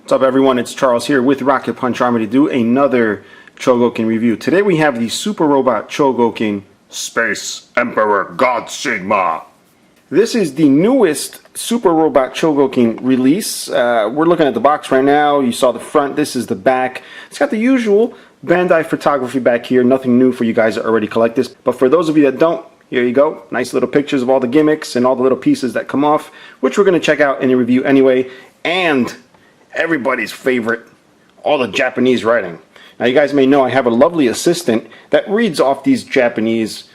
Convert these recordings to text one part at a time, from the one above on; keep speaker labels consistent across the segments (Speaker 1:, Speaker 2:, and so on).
Speaker 1: What's up everyone, it's Charles here with Rocket Punch Army to do another Chogokin review. Today we have the Super Robot Chogokin Space Emperor God Sigma. This is the newest Super Robot Chogokin release. We're looking at the box right now. You saw the front, this is the back. It's got the usual Bandai photography back here. Nothing new for you guys that already collect this. But for those of you that don't, here you go. Nice little pictures of all the gimmicks and all the little pieces that come off, which we're going to check out in a review anyway. And everybody's favorite, all the Japanese writing. Now you guys may know I have a lovely assistant that reads off these Japanese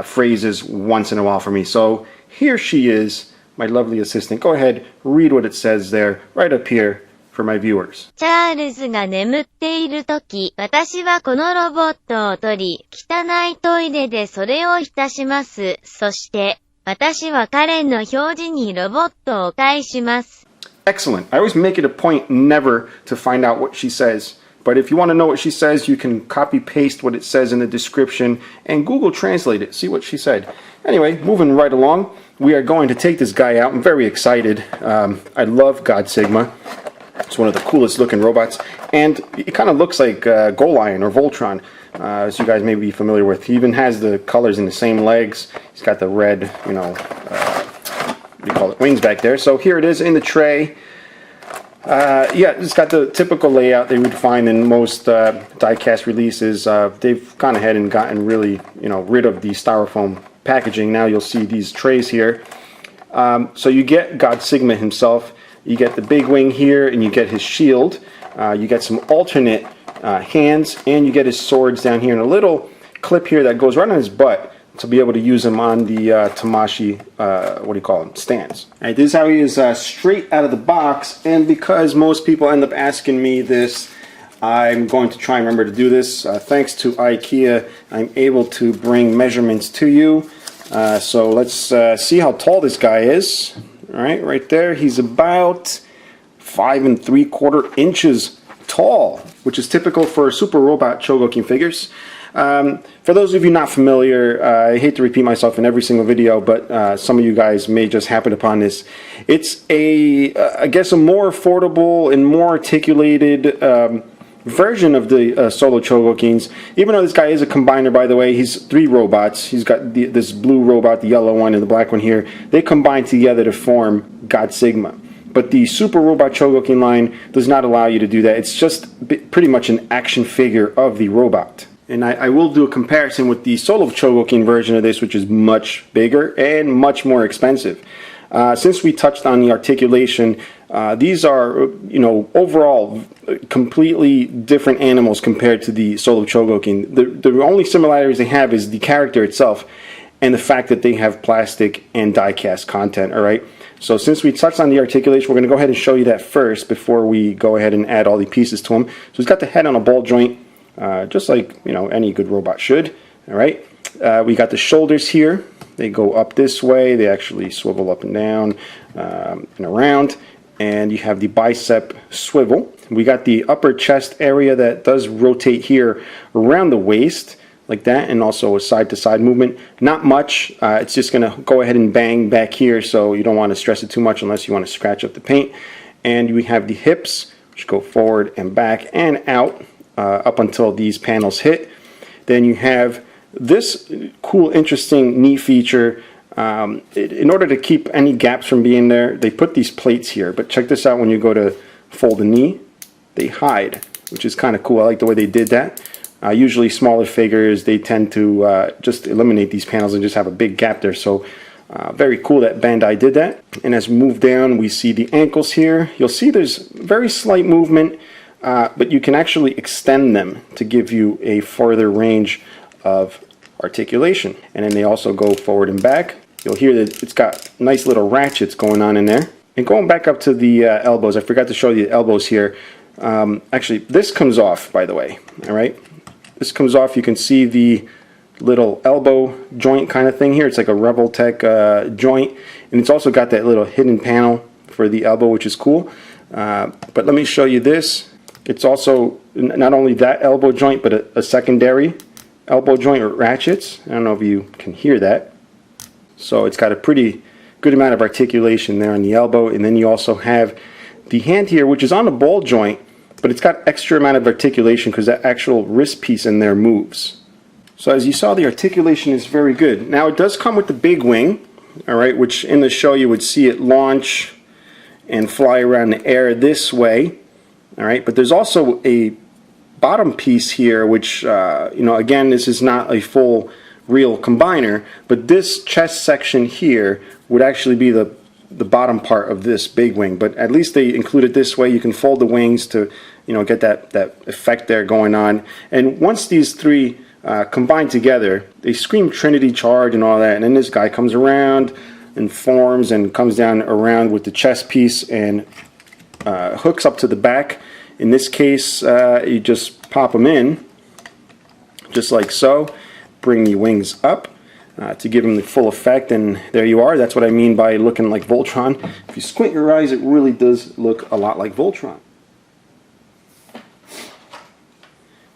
Speaker 1: phrases once in a while for me. So here she is, my lovely assistant. Go ahead, read what it says there, right up here for my viewers.
Speaker 2: チャールズが眠っているとき、私はこのロボットを取り、汚いトイレでそれを浸します。そして、私は彼の表示にロボットを返します。
Speaker 1: Excellent. I always make it a point never to find out what she says. But if you want to know what she says, you can copy paste what it says in the description and Google Translate it. See what she said. Anyway, moving right along, we are going to take this guy out. I'm very excited. I love God Sigma. It's one of the coolest looking robots. And it kind of looks like Golion or Voltron, as you guys may be familiar with. He even has the colors in the same legs. He's got the red, call it wings back there. So here it is in the tray. Yeah, it's got the typical layout they would find in most diecast releases. They've gone ahead and gotten really, rid of the styrofoam packaging. Now you'll see these trays here. So you get God Sigma himself. You get the big wing here, and you get his shield. You get some alternate hands, and you get his swords down here, and a little clip here that goes right on his butt to be able to use him on the Tamashi, stands. All right, this is how he is straight out of the box, and because most people end up asking me this, I'm going to try and remember to do this. Thanks to IKEA, I'm able to bring measurements to you. So let's see how tall this guy is. All right there, he's about 5 3/4 inches tall, which is typical for Super Robot Chogokin figures. For those of you not familiar, I hate to repeat myself in every single video, but some of you guys may just happen upon this. It's I guess a more affordable and more articulated version of the solo Chogokins. Even though this guy is a combiner, by the way, he's 3 robots. He's got this blue robot, the yellow one, and the black one here. They combine together to form God Sigma. But the Super Robot Chogokin line does not allow you to do that. It's just pretty much an action figure of the robot. And I will do a comparison with the solo Chogokin version of this, which is much bigger and much more expensive. Since we touched on the articulation, these are, overall completely different animals compared to the solo Chogokin. The only similarities they have is the character itself and the fact that they have plastic and die-cast content, all right? So since we touched on the articulation, we're going to go ahead and show you that first before we go ahead and add all the pieces to him. So he's got the head on a ball joint. Just like any good robot should. All right, we got the shoulders here. They go up this way. They actually swivel up and down and around. And you have the bicep swivel. We got the upper chest area that does rotate here around the waist like that, and also a side-to-side movement. Not much. It's just going to go ahead and bang back here, so you don't want to stress it too much unless you want to scratch up the paint. And we have the hips, which go forward and back and out. Up until these panels hit. Then you have this cool, interesting, neat feature. In order to keep any gaps from being there, they put these plates here. But check this out, when you go to fold the knee, they hide, which is kind of cool. I like the way they did that. Usually smaller figures, they tend to just eliminate these panels and just have a big gap there. So very cool that Bandai did that. And as we move down, we see the ankles here. You'll see there's very slight movement. But you can actually extend them to give you a further range of articulation. And then they also go forward and back. You'll hear that it's got nice little ratchets going on in there. And going back up to the elbows, I forgot to show you the elbows here. Actually, this comes off, by the way. All right, this comes off. You can see the little elbow joint kind of thing here. It's like a Revoltech joint. And it's also got that little hidden panel for the elbow, which is cool. But let me show you this. It's also not only that elbow joint, but a secondary elbow joint or ratchets. I don't know if you can hear that. So it's got a pretty good amount of articulation there on the elbow. And then you also have the hand here, which is on a ball joint, but it's got extra amount of articulation because that actual wrist piece in there moves. So as you saw, the articulation is very good. Now it does come with the big wing, all right, which in the show you would see it launch and fly around the air this way, all right. But there's also a bottom piece here, which you know, again, this is not a full real combiner, but this chest section here would actually be the bottom part of this big wing. But at least they include it this way. You can fold the wings to, you know, get that effect there going on. And once these three combined together, they scream Trinity charge and all that, and then this guy comes around and forms and comes down around with the chest piece and hooks up to the back. In this case, you just pop them in just like so, bring the wings up to give them the full effect, and there you are. That's what I mean by looking like Voltron. If you squint your eyes, it really does look a lot like Voltron.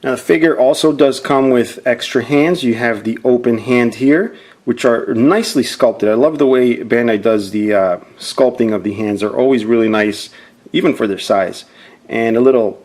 Speaker 1: Now the figure also does come with extra hands. You have the open hand here, which are nicely sculpted. I love the way Bandai does the sculpting of the hands. They're always really nice, even for their size. And a little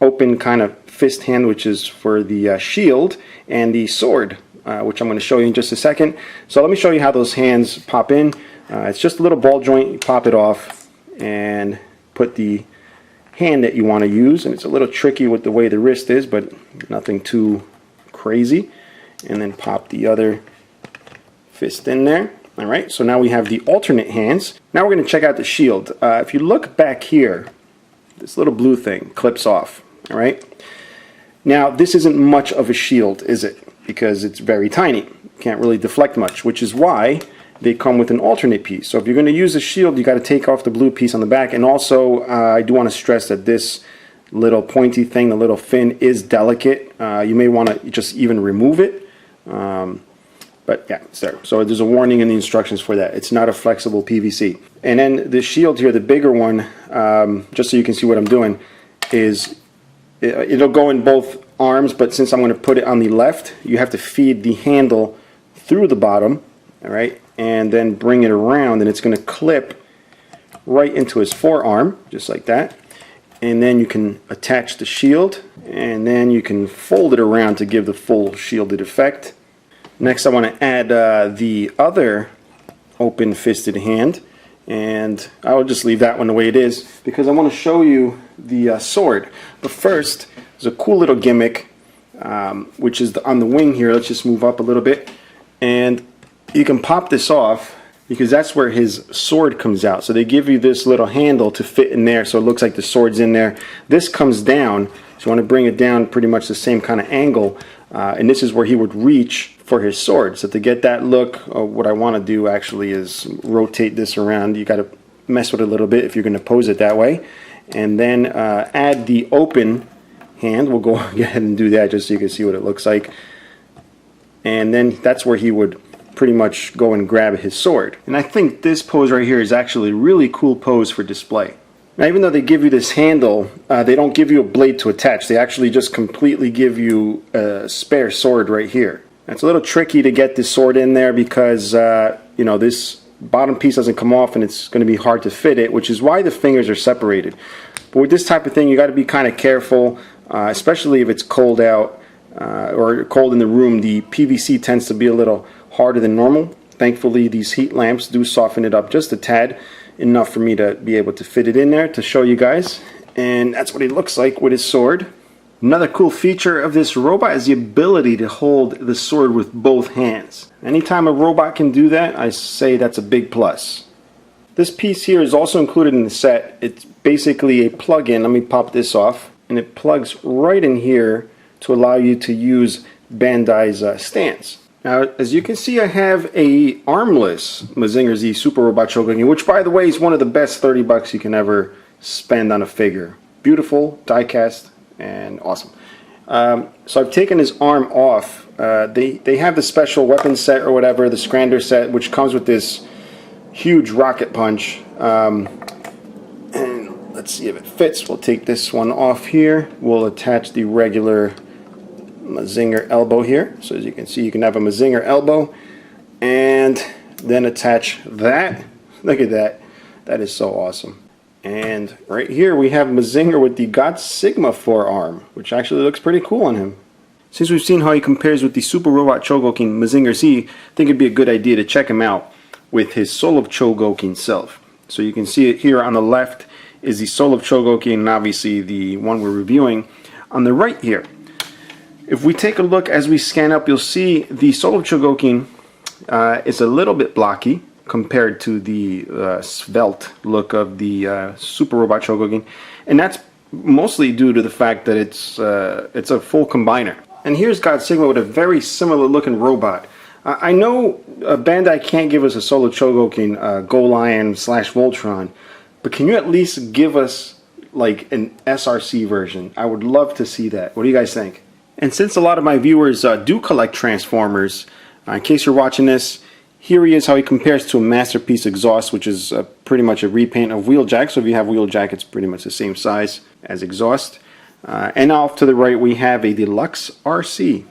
Speaker 1: open kind of fist hand, which is for the shield, and the sword, which I'm going to show you in just a second. So let me show you how those hands pop in. It's just a little ball joint. You pop it off and put the hand that you want to use, and it's a little tricky with the way the wrist is, but nothing too crazy. And then pop the other fist in there. Alright, so now we have the alternate hands. Now we're going to check out the shield. If you look back here, this little blue thing clips off. Alright, now this isn't much of a shield, is it? Because it's very tiny. Can't really deflect much, which is why they come with an alternate piece. So if you're going to use a shield, you got to take off the blue piece on the back. And also, I do want to stress that this little pointy thing, the little fin, is delicate. You may want to just even remove it. But yeah, it's there. So there's a warning in the instructions for that. It's not a flexible PVC. And then the shield here, the bigger one, just so you can see what I'm doing, is it'll go in both arms, but since I'm going to put it on the left, you have to feed the handle through the bottom, all right, and then bring it around, and it's going to clip right into his forearm, just like that. And then you can attach the shield, and then you can fold it around to give the full shielded effect. Next, I want to add the other open-fisted hand, and I will just leave that one the way it is because I want to show you the sword. But first, there's a cool little gimmick, which is on the wing here. Let's just move up a little bit, and you can pop this off because that's where his sword comes out. So they give you this little handle to fit in there, so it looks like the sword's in there. This comes down, so you want to bring it down pretty much the same kind of angle, and this is where he would reach for his sword. So to get that look, what I want to do actually is rotate this around. You got to mess with it a little bit if you're going to pose it that way, and then add the open hand. We'll go ahead and do that just so you can see what it looks like. And then that's where he would pretty much go and grab his sword. And I think this pose right here is actually a really cool pose for display. Now, even though they give you this handle, they don't give you a blade to attach. They actually just completely give you a spare sword right here. It's a little tricky to get this sword in there because you know, this bottom piece doesn't come off and it's going to be hard to fit it, which is why the fingers are separated. But with this type of thing, you got to be kind of careful, especially if it's cold out or cold in the room. The PVC tends to be a little harder than normal. Thankfully, these heat lamps do soften it up just a tad, enough for me to be able to fit it in there to show you guys. And that's what he looks like with his sword. Another cool feature of this robot is the ability to hold the sword with both hands. Anytime a robot can do that, I say that's a big plus. This piece here is also included in the set. It's basically a plug-in. Let me pop this off. And it plugs right in here to allow you to use Bandai's stands. Now, as you can see, I have a armless Mazinger Z Super Robot Chogokin, which, by the way, is one of the best $30 you can ever spend on a figure. Beautiful, die-cast, and awesome. So I've taken his arm off. They have the special weapon set or whatever, the Scrander set, which comes with this huge rocket punch. And let's see if it fits. We'll take this one off here. We'll attach the regular Mazinger elbow here. So as you can see, you can have a Mazinger elbow and then attach that. Look at that. That is so awesome. And right here we have Mazinger with the God Sigma forearm, which actually looks pretty cool on him. Since we've seen how he compares with the Super Robot Chogokin Mazinger Z, I think it'd be a good idea to check him out with his Soul of Chogokin self. So you can see it here on the left is the Soul of Chogokin, and obviously the one we're reviewing. On the right here, if we take a look as we scan up, you'll see the Soul of Chogokin is a little bit blocky compared to the svelte look of the Super Robot Chogokin, and that's mostly due to the fact that it's a full combiner. And here's God Sigma with a very similar looking robot. I know Bandai can't give us a Soul of Chogokin Go Lion / Voltron, but can you at least give us like an SRC version? I would love to see that. What do you guys think? And since a lot of my viewers do collect Transformers, in case you're watching this, here he is how he compares to a Masterpiece exhaust, which is pretty much a repaint of Wheeljack. So if you have Wheeljack, it's pretty much the same size as exhaust. And off to the right, we have a Deluxe RC.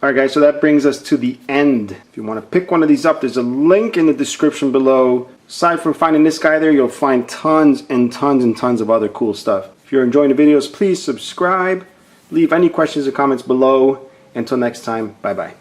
Speaker 1: Alright guys, so that brings us to the end. If you want to pick one of these up, there's a link in the description below. Aside from finding this guy there, you'll find tons and tons and tons of other cool stuff. If you're enjoying the videos, please subscribe. Leave any questions or comments below. Until next time, bye bye.